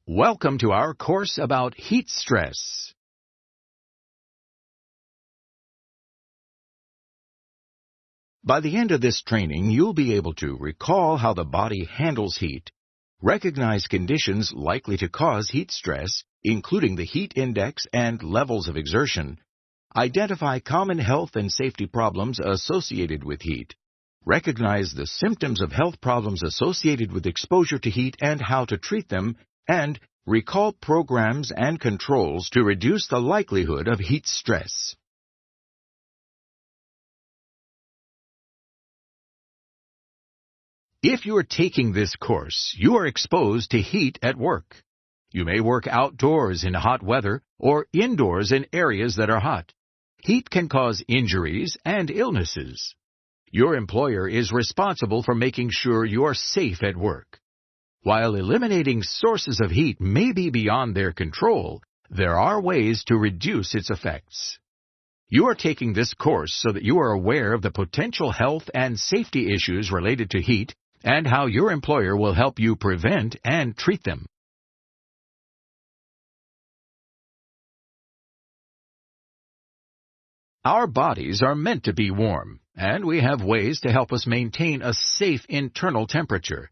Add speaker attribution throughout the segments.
Speaker 1: Welcome to our course about heat stress. By the end of this training, you'll be able to recall how the body handles heat, recognize conditions likely to cause heat stress, including the heat index and levels of exertion, identify common health and safety problems associated with heat, recognize the symptoms of health problems associated with exposure to heat and how to treat them, and recall programs and controls to reduce the likelihood of heat stress. If you are taking this course, you are exposed to heat at work. You may work outdoors in hot weather or indoors in areas that are hot. Heat can cause injuries and illnesses. Your employer is responsible for making sure you are safe at work. While eliminating sources of heat may be beyond their control, there are ways to reduce its effects. You are taking this course so that you are aware of the potential health and safety issues related to heat and how your employer will help you prevent and treat them. Our bodies are meant to be warm, and we have ways to help us maintain a safe internal temperature.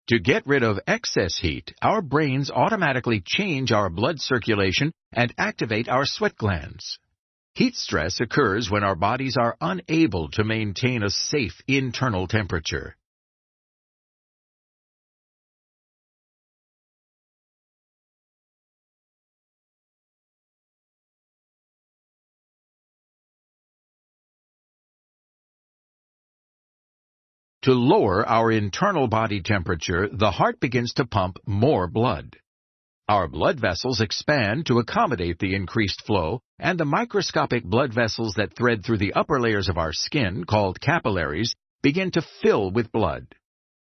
Speaker 1: To get rid of excess heat, our brains automatically change our blood circulation and activate our sweat glands. Heat stress occurs when our bodies are unable to maintain a safe internal temperature. To lower our internal body temperature, the heart begins to pump more blood. Our blood vessels expand to accommodate the increased flow, and the microscopic blood vessels that thread through the upper layers of our skin, called capillaries, begin to fill with blood.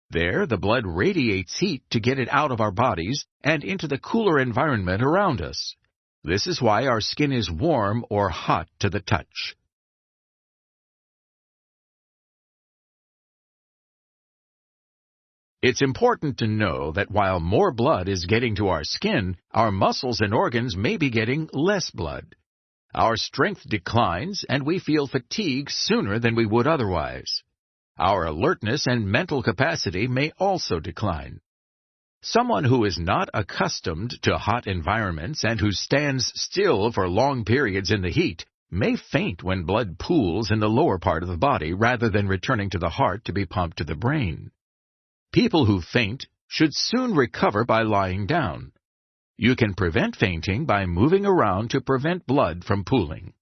Speaker 1: There, the blood radiates heat to get it out of our bodies and into the cooler environment around us. This is why our skin is warm or hot to the touch. It's important to know that while more blood is getting to our skin, our muscles and organs may be getting less blood. Our strength declines, and we feel fatigue sooner than we would otherwise. Our alertness and mental capacity may also decline. Someone who is not accustomed to hot environments and who stands still for long periods in the heat may faint when blood pools in the lower part of the body rather than returning to the heart to be pumped to the brain. People who faint should soon recover by lying down. You can prevent fainting by moving around to prevent blood from pooling.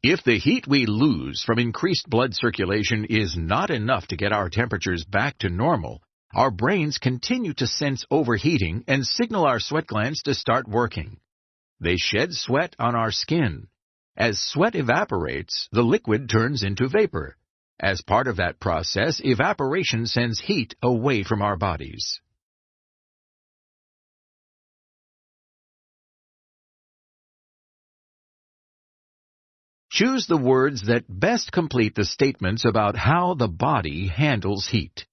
Speaker 1: If the heat we lose from increased blood circulation is not enough to get our temperatures back to normal, our brains continue to sense overheating and signal our sweat glands to start working. They shed sweat on our skin. As sweat evaporates, the liquid turns into vapor. As part of that process, evaporation sends heat away from our bodies. Choose the words that best complete the statements about how the body handles heat.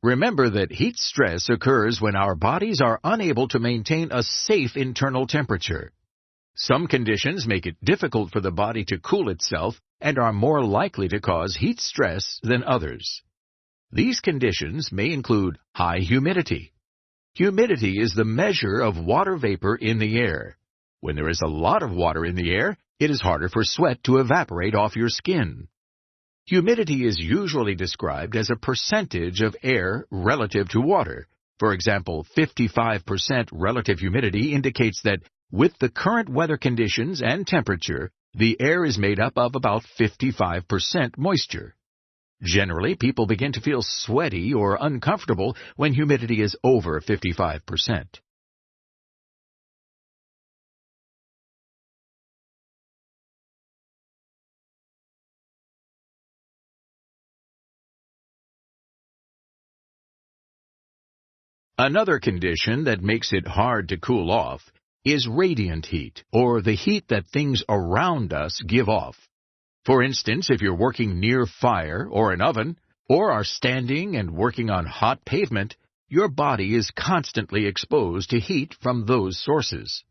Speaker 1: Remember that heat stress occurs when our bodies are unable to maintain a safe internal temperature. Some conditions make it difficult for the body to cool itself and are more likely to cause heat stress than others. These conditions may include high humidity. Humidity is the measure of water vapor in the air. When there is a lot of water in the air, it is harder for sweat to evaporate off your skin. Humidity is usually described as a percentage of air relative to water. For example, 55% relative humidity indicates that with the current weather conditions and temperature, the air is made up of about 55% moisture. Generally, people begin to feel sweaty or uncomfortable when humidity is over 55%. Another condition that makes it hard to cool off is radiant heat, or the heat that things around us give off. For instance, if you're working near fire or an oven, or are standing and working on hot pavement, your body is constantly exposed to heat from those sources.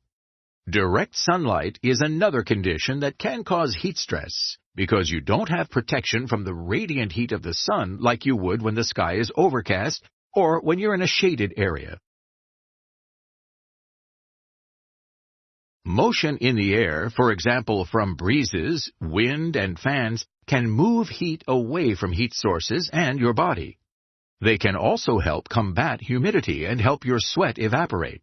Speaker 1: Direct sunlight is another condition that can cause heat stress because you don't have protection from the radiant heat of the sun like you would when the sky is overcast or when you're in a shaded area. Motion in the air, for example from breezes, wind, and fans, can move heat away from heat sources and your body. They can also help combat humidity and help your sweat evaporate.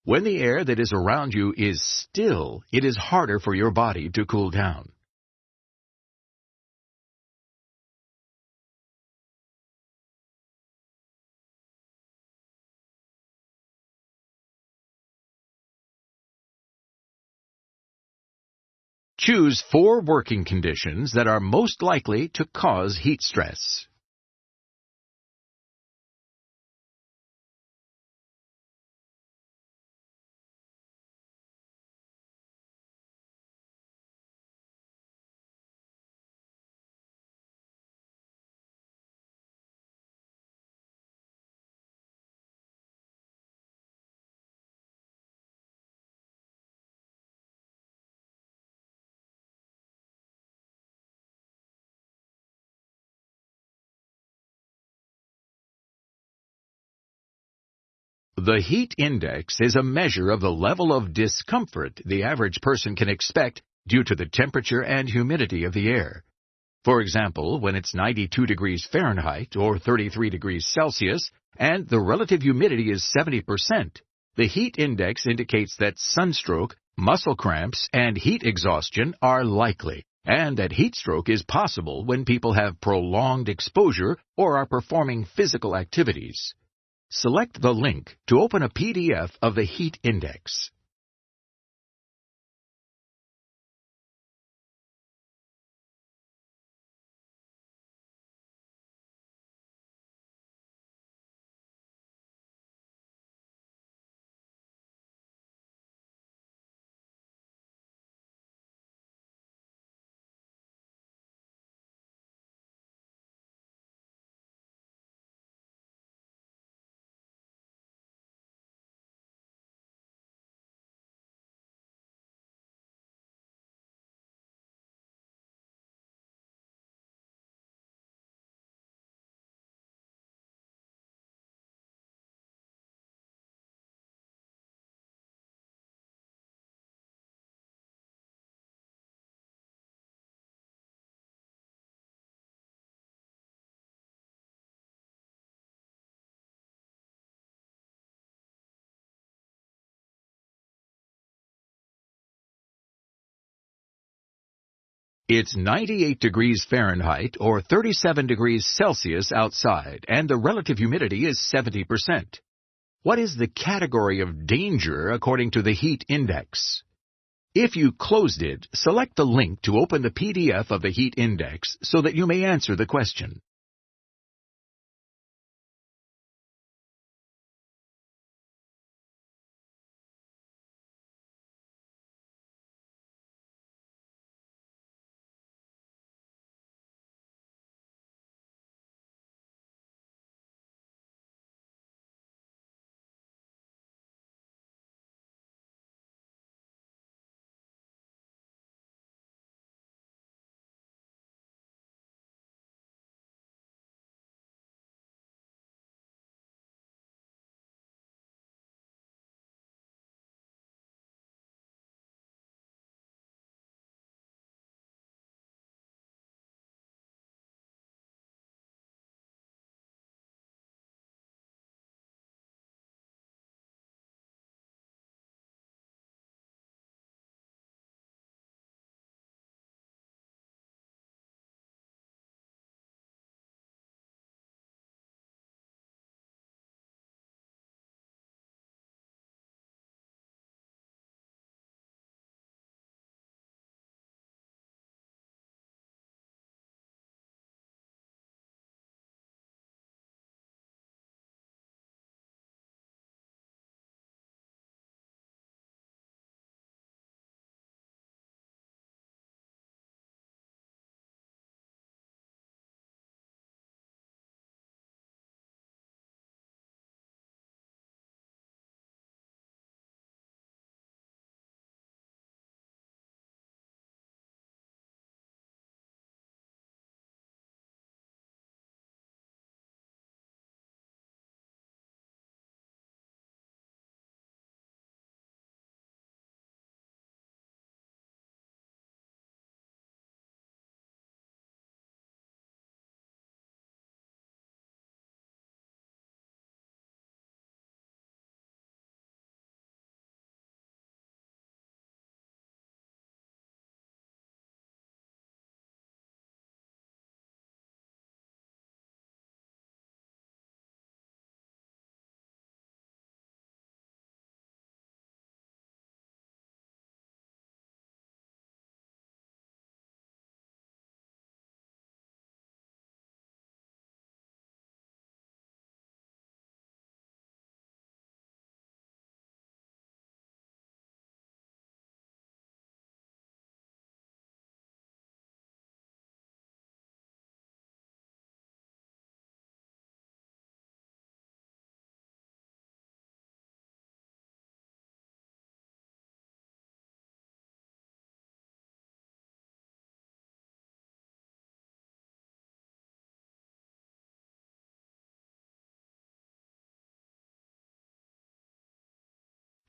Speaker 1: When the air that is around you is still, it is harder for your body to cool down. Choose 4 working conditions that are most likely to cause heat stress. The heat index is a measure of the level of discomfort the average person can expect due to the temperature and humidity of the air. For example, when it's 92 degrees Fahrenheit or 33 degrees Celsius and the relative humidity is 70%, the heat index indicates that sunstroke, muscle cramps, and heat exhaustion are likely, and that heat stroke is possible when people have prolonged exposure or are performing physical activities. Select the link to open a PDF of the heat index. It's 98 degrees Fahrenheit or 37 degrees Celsius outside, and the relative humidity is 70%. What is the category of danger according to the heat index? If you closed it, select the link to open the PDF of the heat index so that you may answer the question.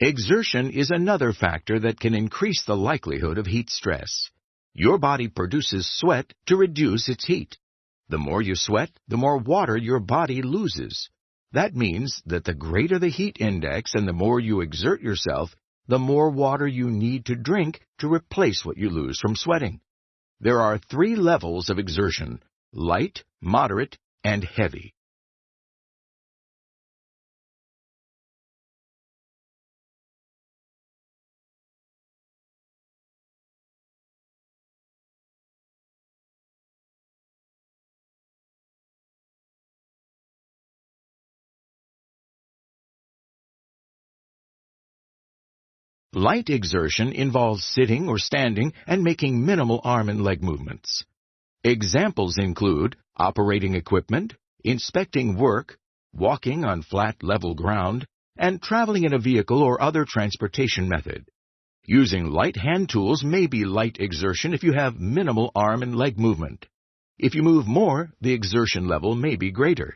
Speaker 1: Exertion is another factor that can increase the likelihood of heat stress. Your body produces sweat to reduce its heat. The more you sweat, the more water your body loses. That means that the greater the heat index and the more you exert yourself, the more water you need to drink to replace what you lose from sweating. There are 3 levels of exertion: light, moderate, and heavy. Light exertion involves sitting or standing and making minimal arm and leg movements. Examples include operating equipment, inspecting work, walking on flat, level ground, and traveling in a vehicle or other transportation method. Using light hand tools may be light exertion if you have minimal arm and leg movement. If you move more, the exertion level may be greater.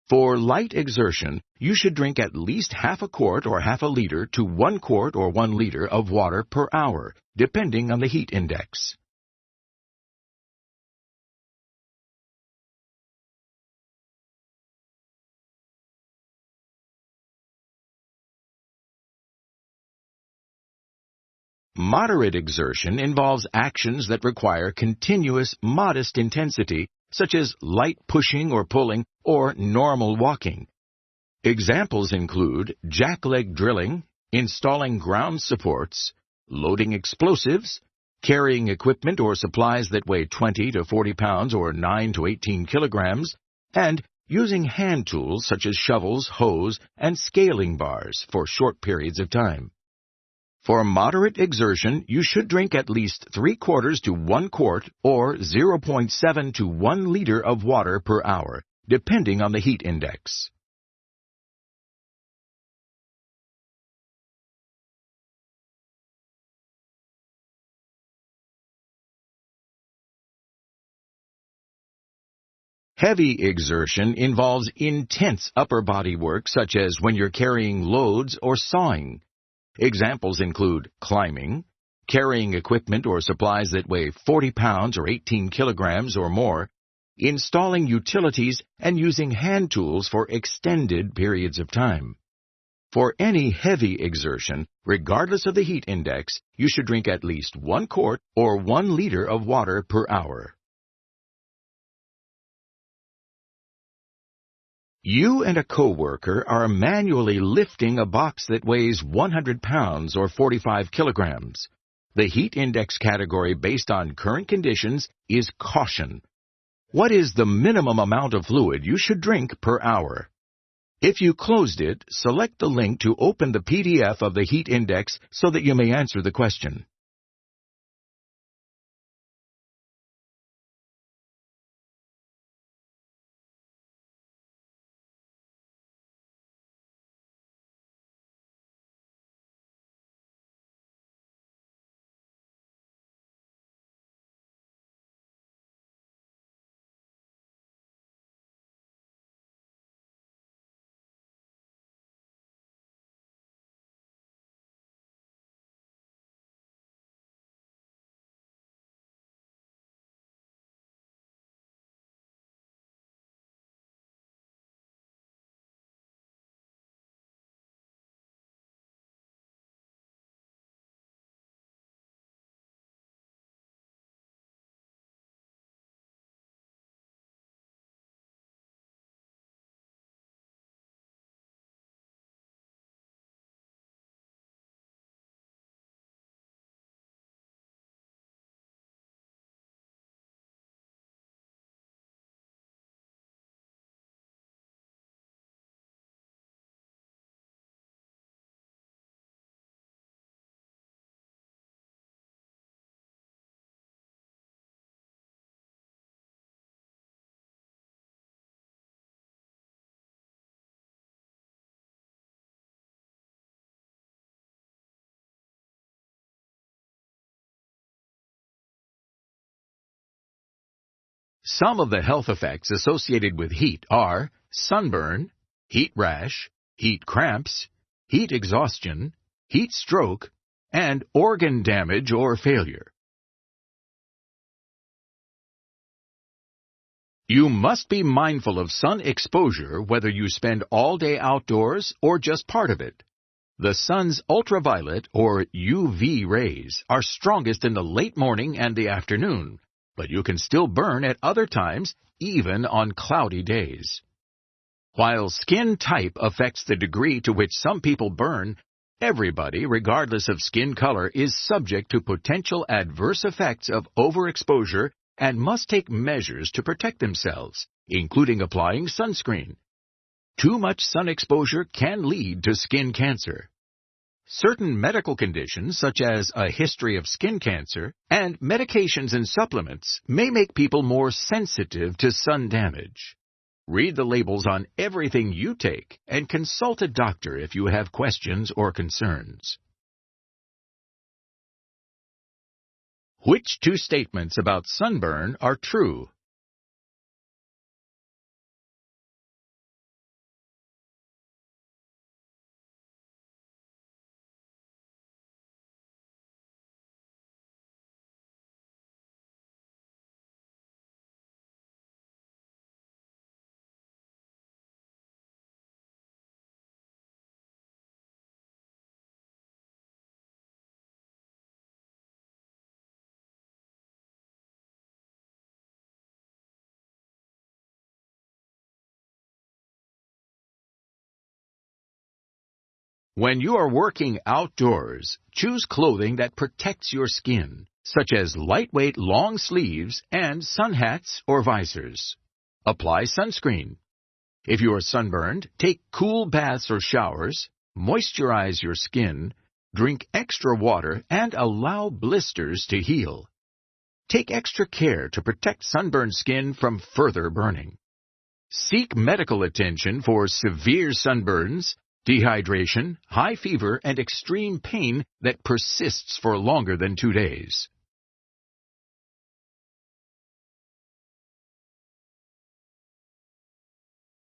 Speaker 1: For light exertion, you should drink at least half a quart or half a liter to 1 quart or 1 liter of water per hour, depending on the heat index. Moderate exertion involves actions that require continuous, modest intensity, such as light pushing or pulling or normal walking. Examples include jackleg drilling, installing ground supports, loading explosives, carrying equipment or supplies that weigh 20 to 40 pounds or 9 to 18 kilograms, and using hand tools such as shovels, hoes, and scaling bars for short periods of time. For moderate exertion, you should drink at least 3/4 to 1 quart or 0.7 to 1 liter of water per hour, depending on the heat index. Heavy exertion involves intense upper body work, such as when you're carrying loads or sawing. Examples include climbing, carrying equipment or supplies that weigh 40 pounds or 18 kilograms or more, installing utilities, and using hand tools for extended periods of time. For any heavy exertion, regardless of the heat index, you should drink at least 1 quart or 1 liter of water per hour. You and a coworker are manually lifting a box that weighs 100 pounds or 45 kilograms. The heat index category based on current conditions is caution. What is the minimum amount of fluid you should drink per hour? If you closed it, select the link to open the PDF of the heat index so that you may answer the question. Some of the health effects associated with heat are sunburn, heat rash, heat cramps, heat exhaustion, heat stroke, and organ damage or failure. You must be mindful of sun exposure whether you spend all day outdoors or just part of it. The sun's ultraviolet or UV rays are strongest in the late morning and the afternoon, but you can still burn at other times, even on cloudy days. While skin type affects the degree to which some people burn, everybody, regardless of skin color, is subject to potential adverse effects of overexposure and must take measures to protect themselves, including applying sunscreen. Too much sun exposure can lead to skin cancer. Certain medical conditions, such as a history of skin cancer, and medications and supplements may make people more sensitive to sun damage. Read the labels on everything you take and consult a doctor if you have questions or concerns. Which two statements about sunburn are true? When you are working outdoors, choose clothing that protects your skin, such as lightweight long sleeves and sun hats or visors. Apply sunscreen. If you are sunburned, take cool baths or showers, moisturize your skin, drink extra water, and allow blisters to heal. Take extra care to protect sunburned skin from further burning. Seek medical attention for severe sunburns, dehydration, high fever, and extreme pain that persists for longer than 2 days.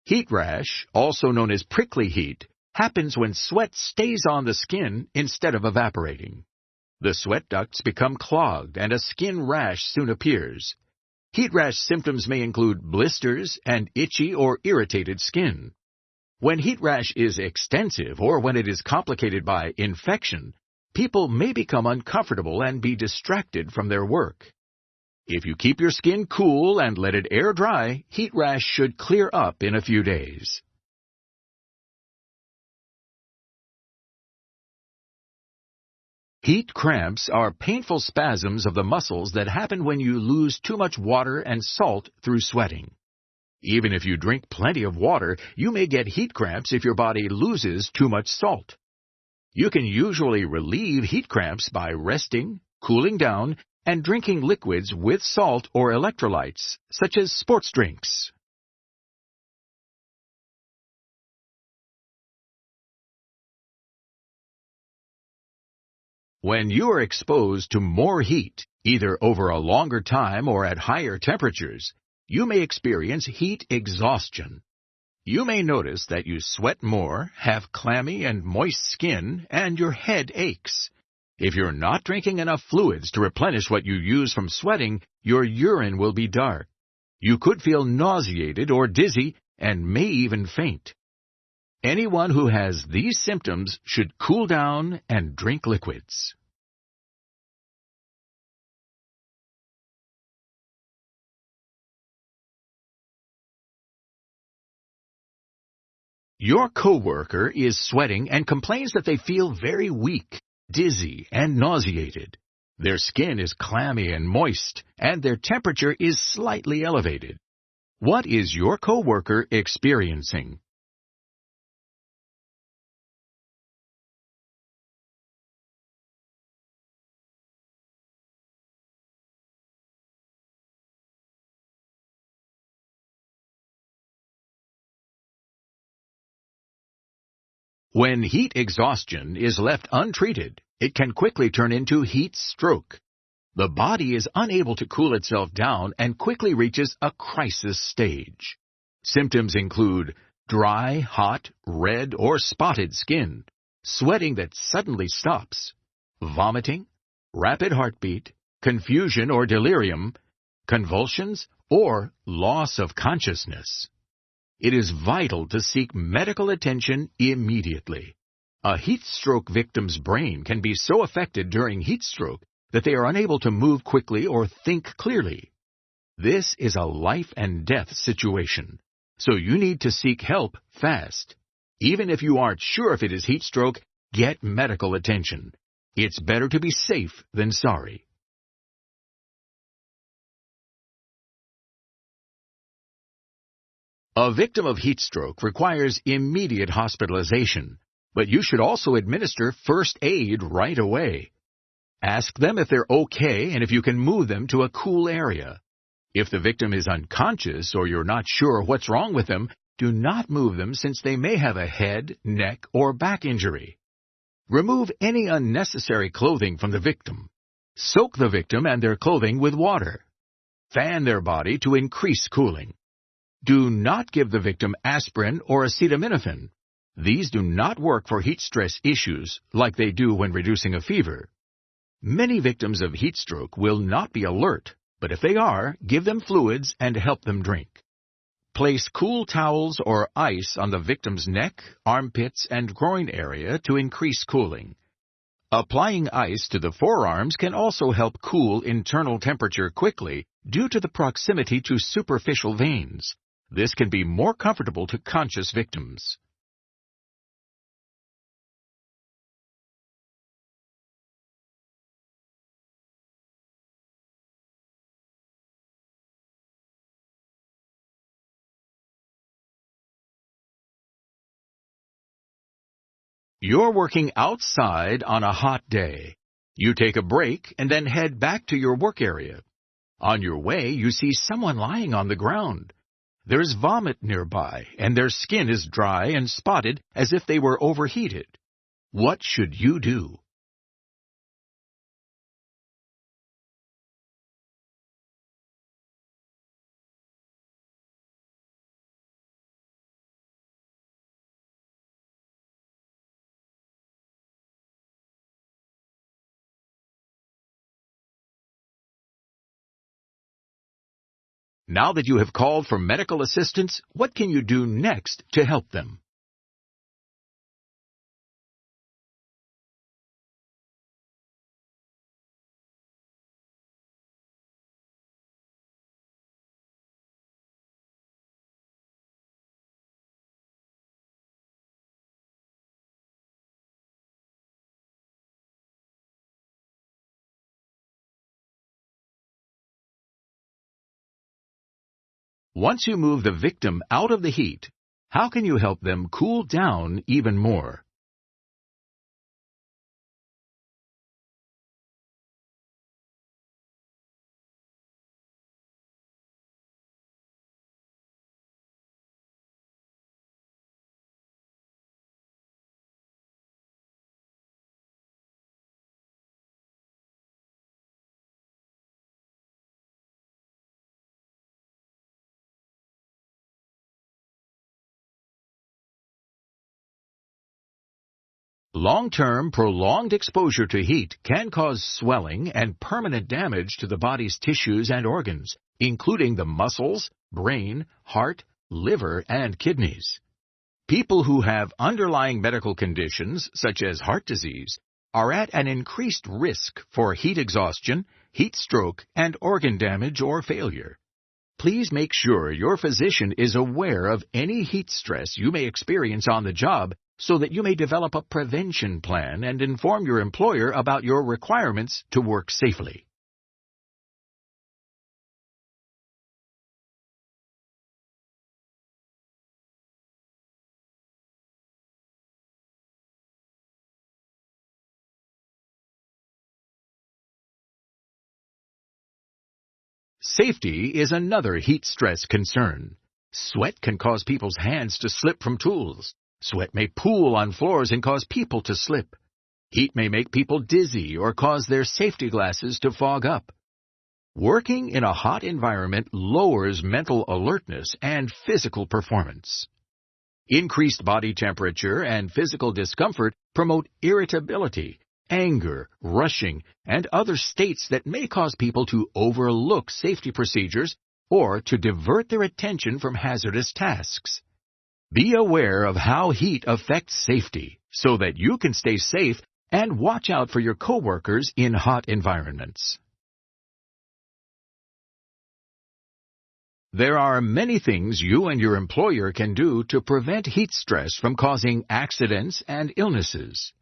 Speaker 1: Heat rash, also known as prickly heat, happens when sweat stays on the skin instead of evaporating. The sweat ducts become clogged and a skin rash soon appears. Heat rash symptoms may include blisters and itchy or irritated skin. When heat rash is extensive or when it is complicated by infection, people may become uncomfortable and be distracted from their work. If you keep your skin cool and let it air dry, heat rash should clear up in a few days. Heat cramps are painful spasms of the muscles that happen when you lose too much water and salt through sweating. Even if you drink plenty of water, you may get heat cramps if your body loses too much salt. You can usually relieve heat cramps by resting, cooling down, and drinking liquids with salt or electrolytes, such as sports drinks. When you are exposed to more heat, either over a longer time or at higher temperatures, you may experience heat exhaustion. You may notice that you sweat more, have clammy and moist skin, and your head aches. If you're not drinking enough fluids to replenish what you use from sweating, your urine will be dark. You could feel nauseated or dizzy and may even faint. Anyone who has these symptoms should cool down and drink liquids. Your coworker is sweating and complains that they feel very weak, dizzy, and nauseated. Their skin is clammy and moist, and their temperature is slightly elevated. What is your coworker experiencing? When heat exhaustion is left untreated, it can quickly turn into heat stroke. The body is unable to cool itself down and quickly reaches a crisis stage. Symptoms include dry, hot, red, or spotted skin, sweating that suddenly stops, vomiting, rapid heartbeat, confusion or delirium, convulsions, or loss of consciousness. It is vital to seek medical attention immediately. A heat stroke victim's brain can be so affected during heat stroke that they are unable to move quickly or think clearly. This is a life and death situation, so you need to seek help fast. Even if you aren't sure if it is heat stroke, get medical attention. It's better to be safe than sorry. A victim of heat stroke requires immediate hospitalization, but you should also administer first aid right away. Ask them if they're okay and if you can move them to a cool area. If the victim is unconscious or you're not sure what's wrong with them, do not move them since they may have a head, neck, or back injury. Remove any unnecessary clothing from the victim. Soak the victim and their clothing with water. Fan their body to increase cooling. Do not give the victim aspirin or acetaminophen. These do not work for heat stress issues like they do when reducing a fever. Many victims of heat stroke will not be alert, but if they are, give them fluids and help them drink. Place cool towels or ice on the victim's neck, armpits, and groin area to increase cooling. Applying ice to the forearms can also help cool internal temperature quickly due to the proximity to superficial veins. This can be more comfortable to conscious victims. You're working outside on a hot day. You take a break and then head back to your work area. On your way, you see someone lying on the ground. There's vomit nearby, and their skin is dry and spotted as if they were overheated. What should you do? Now that you have called for medical assistance, what can you do next to help them? Once you move the victim out of the heat, how can you help them cool down even more? Long-term, prolonged exposure to heat can cause swelling and permanent damage to the body's tissues and organs, including the muscles, brain, heart, liver, and kidneys. People who have underlying medical conditions, such as heart disease, are at an increased risk for heat exhaustion, heat stroke, and organ damage or failure. Please make sure your physician is aware of any heat stress you may experience on the job so that you may develop a prevention plan and inform your employer about your requirements to work safely. Safety is another heat stress concern. Sweat can cause people's hands to slip from tools. Sweat may pool on floors and cause people to slip. Heat may make people dizzy or cause their safety glasses to fog up. Working in a hot environment lowers mental alertness and physical performance. Increased body temperature and physical discomfort promote irritability, anger, rushing, and other states that may cause people to overlook safety procedures or to divert their attention from hazardous tasks. Be aware of how heat affects safety so that you can stay safe and watch out for your coworkers in hot environments. There are many things you and your employer can do to prevent heat stress from causing accidents and illnesses.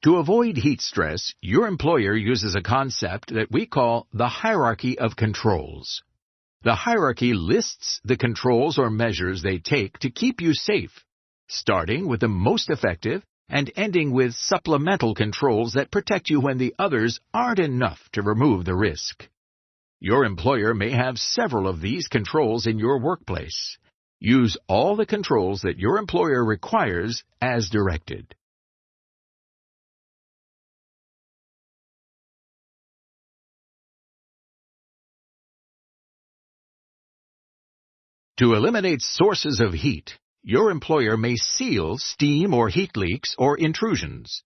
Speaker 1: To avoid heat stress, your employer uses a concept that we call the hierarchy of controls. The hierarchy lists the controls or measures they take to keep you safe, starting with the most effective and ending with supplemental controls that protect you when the others aren't enough to remove the risk. Your employer may have several of these controls in your workplace. Use all the controls that your employer requires as directed. To eliminate sources of heat, your employer may seal steam or heat leaks or intrusions.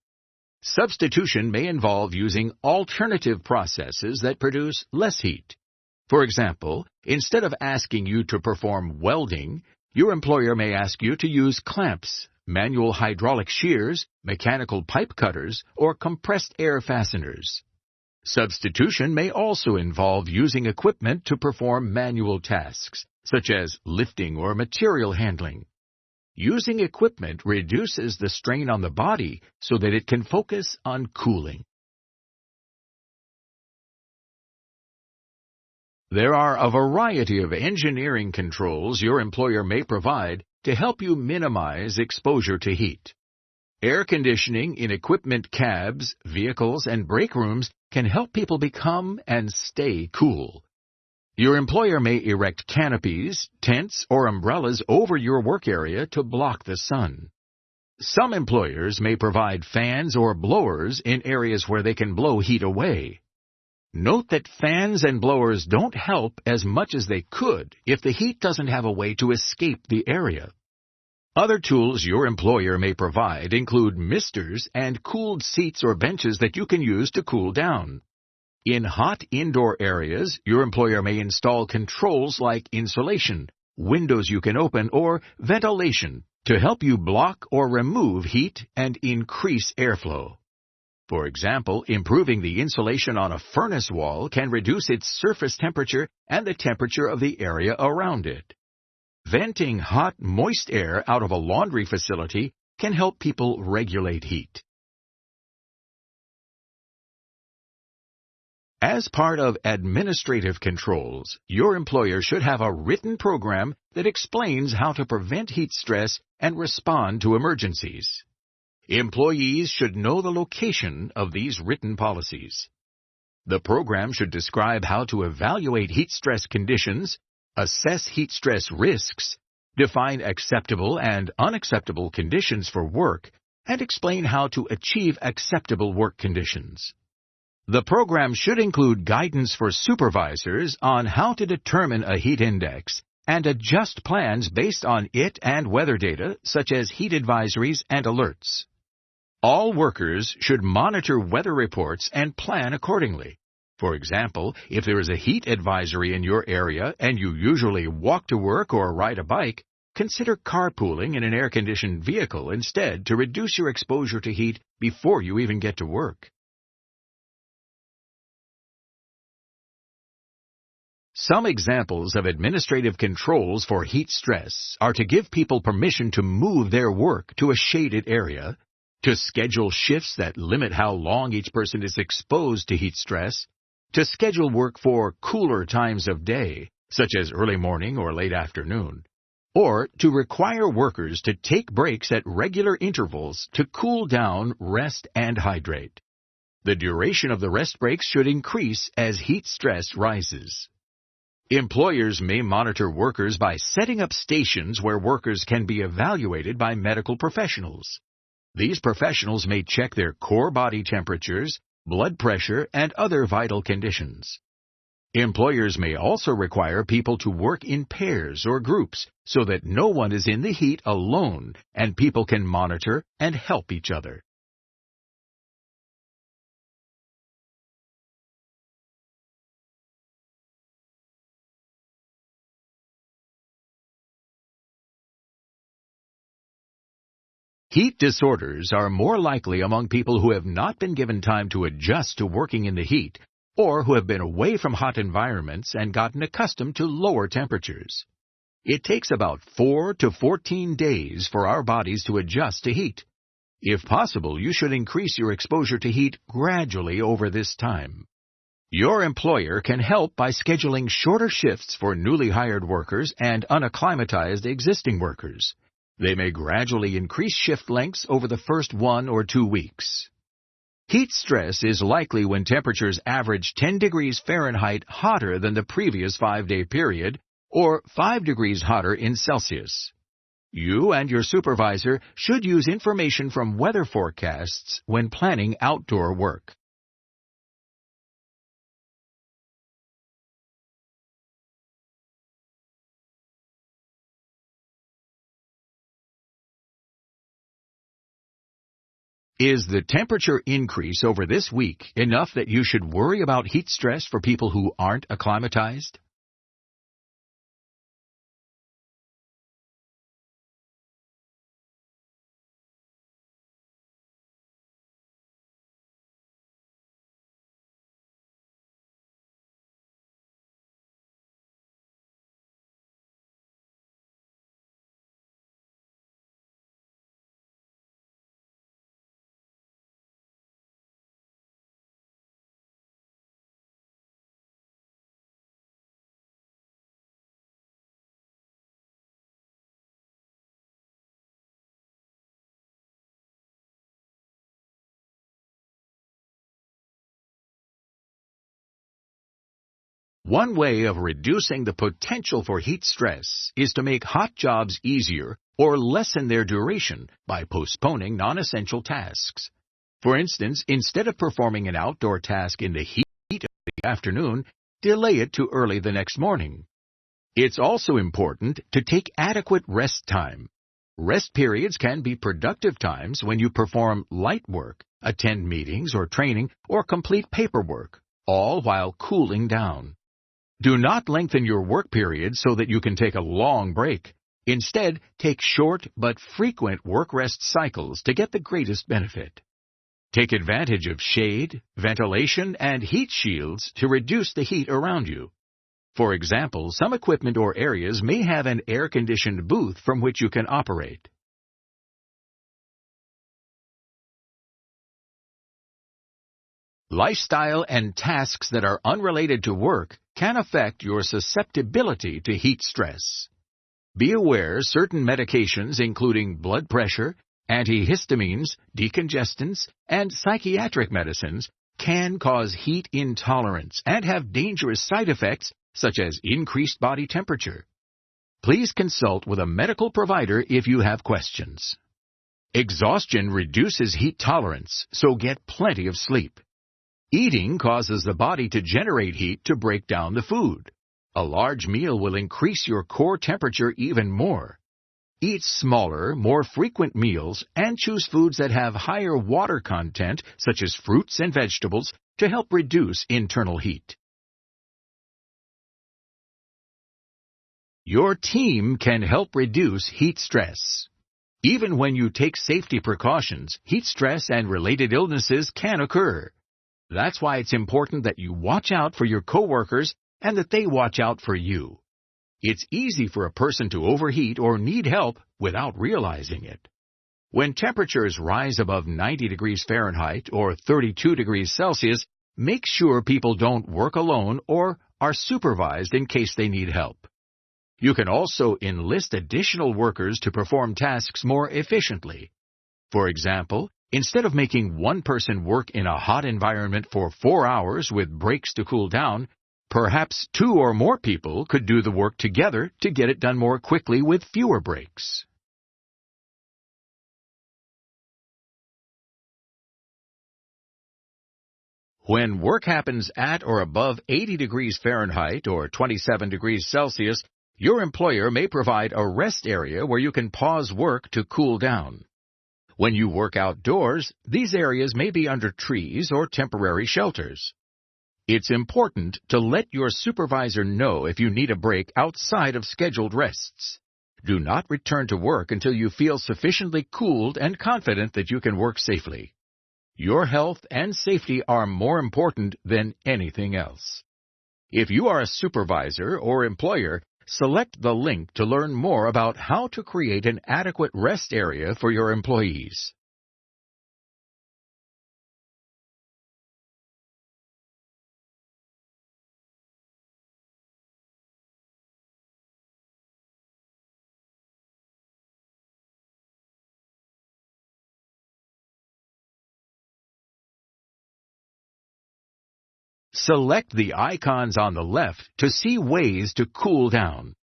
Speaker 1: Substitution may involve using alternative processes that produce less heat. For example, instead of asking you to perform welding, your employer may ask you to use clamps, manual hydraulic shears, mechanical pipe cutters, or compressed air fasteners. Substitution may also involve using equipment to perform manual tasks, such as lifting or material handling. Using equipment reduces the strain on the body so that it can focus on cooling. There are a variety of engineering controls your employer may provide to help you minimize exposure to heat. Air conditioning in equipment cabs, vehicles, and break rooms can help people become and stay cool. Your employer may erect canopies, tents, or umbrellas over your work area to block the sun. Some employers may provide fans or blowers in areas where they can blow heat away. Note that fans and blowers don't help as much as they could if the heat doesn't have a way to escape the area. Other tools your employer may provide include misters and cooled seats or benches that you can use to cool down. In hot indoor areas, your employer may install controls like insulation, windows you can open, or ventilation to help you block or remove heat and increase airflow. For example, improving the insulation on a furnace wall can reduce its surface temperature and the temperature of the area around it. Venting hot, moist air out of a laundry facility can help people regulate heat. As part of administrative controls, your employer should have a written program that explains how to prevent heat stress and respond to emergencies. Employees should know the location of these written policies. The program should describe how to evaluate heat stress conditions, assess heat stress risks, define acceptable and unacceptable conditions for work, and explain how to achieve acceptable work conditions. The program should include guidance for supervisors on how to determine a heat index and adjust plans based on it and weather data such as heat advisories and alerts. All workers should monitor weather reports and plan accordingly. For example, if there is a heat advisory in your area and you usually walk to work or ride a bike, consider carpooling in an air-conditioned vehicle instead to reduce your exposure to heat before you even get to work. Some examples of administrative controls for heat stress are to give people permission to move their work to a shaded area, to schedule shifts that limit how long each person is exposed to heat stress, to schedule work for cooler times of day, such as early morning or late afternoon, or to require workers to take breaks at regular intervals to cool down, rest, and hydrate. The duration of the rest breaks should increase as heat stress rises. Employers may monitor workers by setting up stations where workers can be evaluated by medical professionals. These professionals may check their core body temperatures, blood pressure, and other vital conditions. Employers may also require people to work in pairs or groups so that no one is in the heat alone and people can monitor and help each other. Heat disorders are more likely among people who have not been given time to adjust to working in the heat or who have been away from hot environments and gotten accustomed to lower temperatures. It takes about 4 to 14 days for our bodies to adjust to heat. If possible, you should increase your exposure to heat gradually over this time. Your employer can help by scheduling shorter shifts for newly hired workers and unacclimatized existing workers. They may gradually increase shift lengths over the first 1 or 2 weeks. Heat stress is likely when temperatures average 10 degrees Fahrenheit hotter than the previous 5-day period, or 5 degrees hotter in Celsius. You and your supervisor should use information from weather forecasts when planning outdoor work. Is the temperature increase over this week enough that you should worry about heat stress for people who aren't acclimatized? One way of reducing the potential for heat stress is to make hot jobs easier or lessen their duration by postponing non-essential tasks. For instance, instead of performing an outdoor task in the heat of the afternoon, delay it to early the next morning. It's also important to take adequate rest time. Rest periods can be productive times when you perform light work, attend meetings or training, or complete paperwork, all while cooling down. Do not lengthen your work period so that you can take a long break. Instead, take short but frequent work-rest cycles to get the greatest benefit. Take advantage of shade, ventilation, and heat shields to reduce the heat around you. For example, some equipment or areas may have an air-conditioned booth from which you can operate. Lifestyle and tasks that are unrelated to work can affect your susceptibility to heat stress. Be aware certain medications including blood pressure, antihistamines, decongestants, and psychiatric medicines can cause heat intolerance and have dangerous side effects such as increased body temperature. Please consult with a medical provider if you have questions. Exhaustion reduces heat tolerance, so get plenty of sleep. Eating causes the body to generate heat to break down the food. A large meal will increase your core temperature even more. Eat smaller, more frequent meals and choose foods that have higher water content, such as fruits and vegetables, to help reduce internal heat. Your team can help reduce heat stress. Even when you take safety precautions, heat stress and related illnesses can occur. That's why it's important that you watch out for your coworkers and that they watch out for you. It's easy for a person to overheat or need help without realizing it. When temperatures rise above 90 degrees Fahrenheit or 32 degrees Celsius, make sure people don't work alone or are supervised in case they need help. You can also enlist additional workers to perform tasks more efficiently. For example, instead of making one person work in a hot environment for 4 hours with breaks to cool down, perhaps 2 or more people could do the work together to get it done more quickly with fewer breaks. When work happens at or above 80 degrees Fahrenheit or 27 degrees Celsius, your employer may provide a rest area where you can pause work to cool down. When you work outdoors, these areas may be under trees or temporary shelters. It's important to let your supervisor know if you need a break outside of scheduled rests. Do not return to work until you feel sufficiently cooled and confident that you can work safely. Your health and safety are more important than anything else. If you are a supervisor or employer, select the link to learn more about how to create an adequate rest area for your employees. Select the icons on the left to see ways to cool down.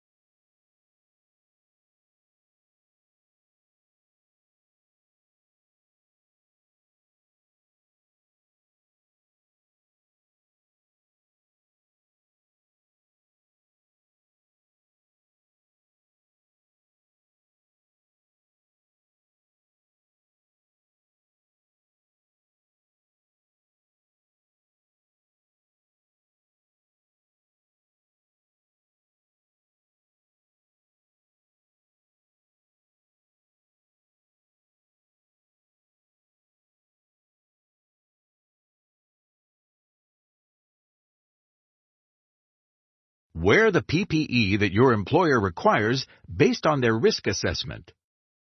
Speaker 1: Wear the PPE that your employer requires based on their risk assessment.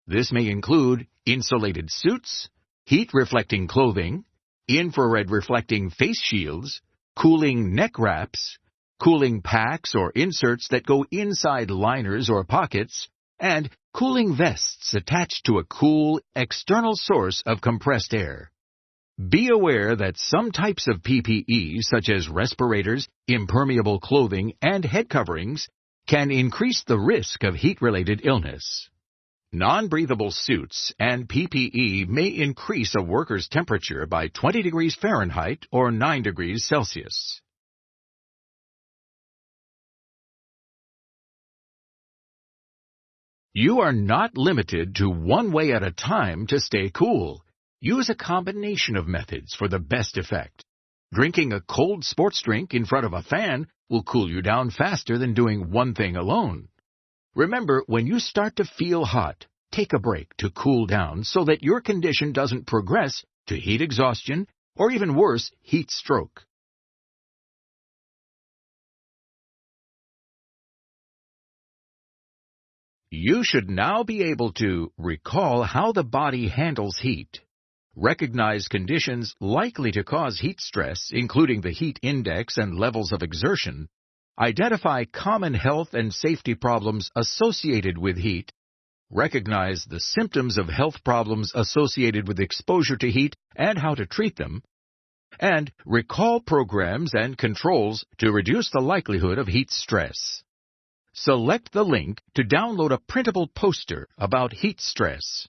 Speaker 1: This may include insulated suits, heat-reflecting clothing, infrared-reflecting face shields, cooling neck wraps, cooling packs or inserts that go inside liners or pockets, and cooling vests attached to a cool, external source of compressed air. Be aware that some types of PPE, such as respirators, impermeable clothing, and head coverings, can increase the risk of heat-related illness. Non-breathable suits and PPE may increase a worker's temperature by 20 degrees Fahrenheit or 9 degrees Celsius. You are not limited to one way at a time to stay cool. Use a combination of methods for the best effect. Drinking a cold sports drink in front of a fan will cool you down faster than doing one thing alone. Remember, when you start to feel hot, take a break to cool down so that your condition doesn't progress to heat exhaustion or even worse, heat stroke. You should now be able to recall how the body handles heat. Recognize conditions likely to cause heat stress, including the heat index and levels of exertion. Identify common health and safety problems associated with heat. Recognize the symptoms of health problems associated with exposure to heat and how to treat them. And recall programs and controls to reduce the likelihood of heat stress. Select the link to download a printable poster about heat stress.